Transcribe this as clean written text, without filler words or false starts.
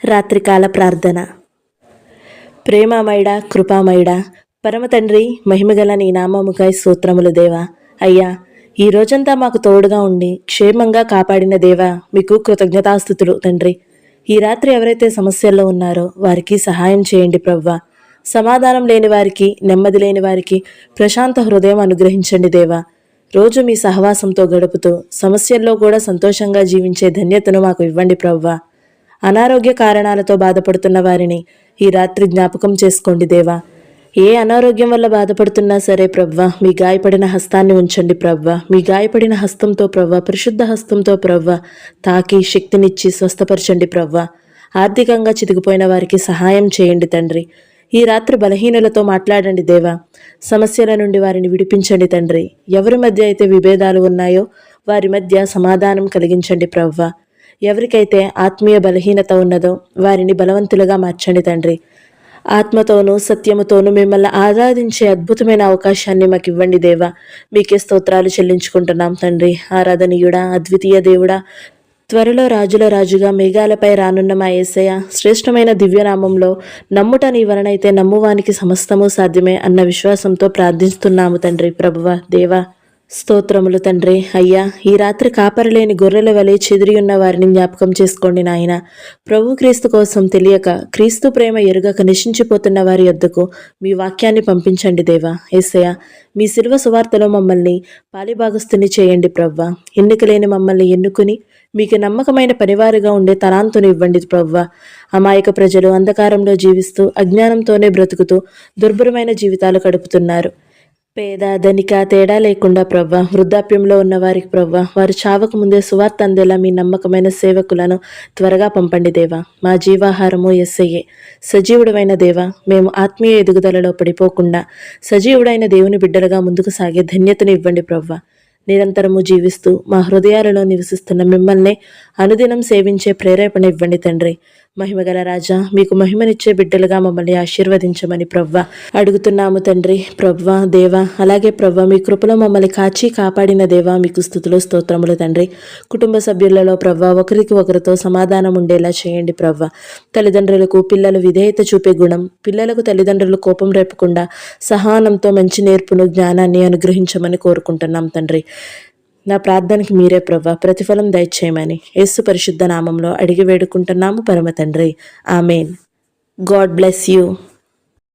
రాత్రికాల ప్రార్థన. ప్రేమమయుడా, కృపామయుడా, పరమ తండ్రి, మహిమగల నీ నామముకై స్తోత్రములు దేవా. అయ్యా, ఈ రోజంతా మాకు తోడుగా ఉండి క్షేమంగా కాపాడిన దేవా, మీకు కృతజ్ఞతాస్తుతులు తండ్రి. ఈ రాత్రి ఎవరైతే సమస్యల్లో ఉన్నారో వారికి సహాయం చేయండి ప్రవ్వా. సమాధానం లేని వారికి, నెమ్మది లేని వారికి ప్రశాంత హృదయం అనుగ్రహించండి దేవా. రోజు మీ సహవాసంతో గడుపుతూ సమస్యల్లో కూడా సంతోషంగా జీవించే ధన్యతను మాకు ఇవ్వండి ప్రవ్వా. అనారోగ్య కారణాలతో బాధపడుతున్న వారిని ఈ రాత్రి జ్ఞాపకం చేసుకోండి దేవా. ఏ అనారోగ్యం వల్ల బాధపడుతున్నా సరే ప్రవ్వా, మీ గాయపడిన హస్తాన్ని ఉంచండి ప్రవ్వా. మీ గాయపడిన హస్తంతో ప్రవ్వా, పరిశుద్ధ హస్తంతో ప్రవ్వా తాకి శక్తినిచ్చి స్వస్థపరచండి ప్రవ్వా. ఆర్థికంగా చితికిపోయిన వారికి సహాయం చేయండి తండ్రి. ఈ రాత్రి బలహీనులతో మాట్లాడండి దేవా. సమస్యల నుండి వారిని విడిపించండి తండ్రి. ఎవరి మధ్య అయితే విభేదాలు ఉన్నాయో వారి మధ్య సమాధానం కలిగించండి ప్రవ్వా. ఎవరికైతే ఆత్మీయ బలహీనత ఉన్నదో వారిని బలవంతులుగా మార్చండి తండ్రి. ఆత్మతోనూ సత్యముతోనూ మిమ్మల్ని ఆరాధించే అద్భుతమైన అవకాశాన్ని మాకు ఇవ్వండి దేవా. మీకే స్తోత్రాలు చెల్లించుకుంటున్నాం తండ్రి. ఆరాధనీయుడా, అద్వితీయ దేవుడా, త్వరలో రాజుల రాజుగా మేఘాలపై రానున్న మా యేసయ్య శ్రేష్టమైన దివ్యనామంలో నమ్ముట నీ వలనైతే నమ్మువానికి సమస్తము సాధ్యమే అన్న విశ్వాసంతో ప్రార్థిస్తున్నాము తండ్రి. ప్రభువా, దేవా, స్తోత్రములు తండ్రి. అయ్యా, ఈ రాత్రి కాపరలేని గొర్రెల వలె చెదిరియున్న వారిని జ్ఞాపకం చేసుకోండి నాయన. ప్రభు క్రీస్తు కోసం తెలియక, క్రీస్తు ప్రేమ ఎరుగక నశించిపోతున్న వారి యొద్దకు మీ వాక్యాన్ని పంపించండి దేవా. యేసయ్య, మీ శిలువ సువార్తలో మమ్మల్ని పాలిభాగస్తుని చేయండి ప్రవ్వా. ఎన్నిక లేని మమ్మల్ని ఎన్నుకుని మీకు నమ్మకమైన పనివారుగా ఉండే తలాంతుని ఇవ్వండి ప్రవ్వా. అమాయక ప్రజలు అంధకారంలో జీవిస్తూ అజ్ఞానంతోనే బ్రతుకుతూ దుర్భరమైన జీవితాలు గడుపుతున్నారు. పేద ధనిక తేడా లేకుండా ప్రవ్వా, వృద్ధాప్యంలో ఉన్న వారికి ప్రవ్వా, వారు చావక ముందే సువార్త అందేలా మీ నమ్మకమైన సేవకులను త్వరగా పంపండి దేవా. మా జీవాహారము యేసయ్యే. సజీవుడైన దేవా, మేము ఆత్మీయ ఎదుగుదలలో పడిపోకుండా సజీవుడైన దేవుని బిడ్డలుగా ముందుకు సాగే ధన్యతను ఇవ్వండి ప్రవ్వా. నిరంతరము జీవిస్తూ మా హృదయాలలో నివసిస్తున్న మిమ్మల్నే అనుదినం సేవించే ప్రేరేపణ ఇవ్వండి తండ్రి. మహిమగల రాజా, మీకు మహిమనిచ్చే బిడ్డలుగా మమ్మల్ని ఆశీర్వదించమని ప్రవ్వా అడుగుతున్నాము తండ్రి. ప్రవ్వా, దేవా, అలాగే ప్రవ్వా, మీ కృపలో మమ్మల్ని కాచి కాపాడిన దేవా, మీకు స్తుతులు స్తోత్రములు తండ్రి. కుటుంబ సభ్యులలో ప్రవ్వా ఒకరికి ఒకరితో సమాధానం ఉండేలా చేయండి ప్రవ్వా. తల్లిదండ్రులకు పిల్లలు విధేయత చూపే గుణం, పిల్లలకు తల్లిదండ్రులు కోపం రేపకుండా సహనంతో మంచి నేర్పును, జ్ఞానాన్ని అనుగ్రహించమని కోరుకుంటున్నాం తండ్రి. నా ప్రార్థనకి మీరే ప్రవ్వా ప్రతిఫలం దయచేయమని యేసు పరిశుద్ధ నామంలో అడిగి వేడుకుంటున్నాము పరమ తండ్రి. ఆమెన్. God bless you.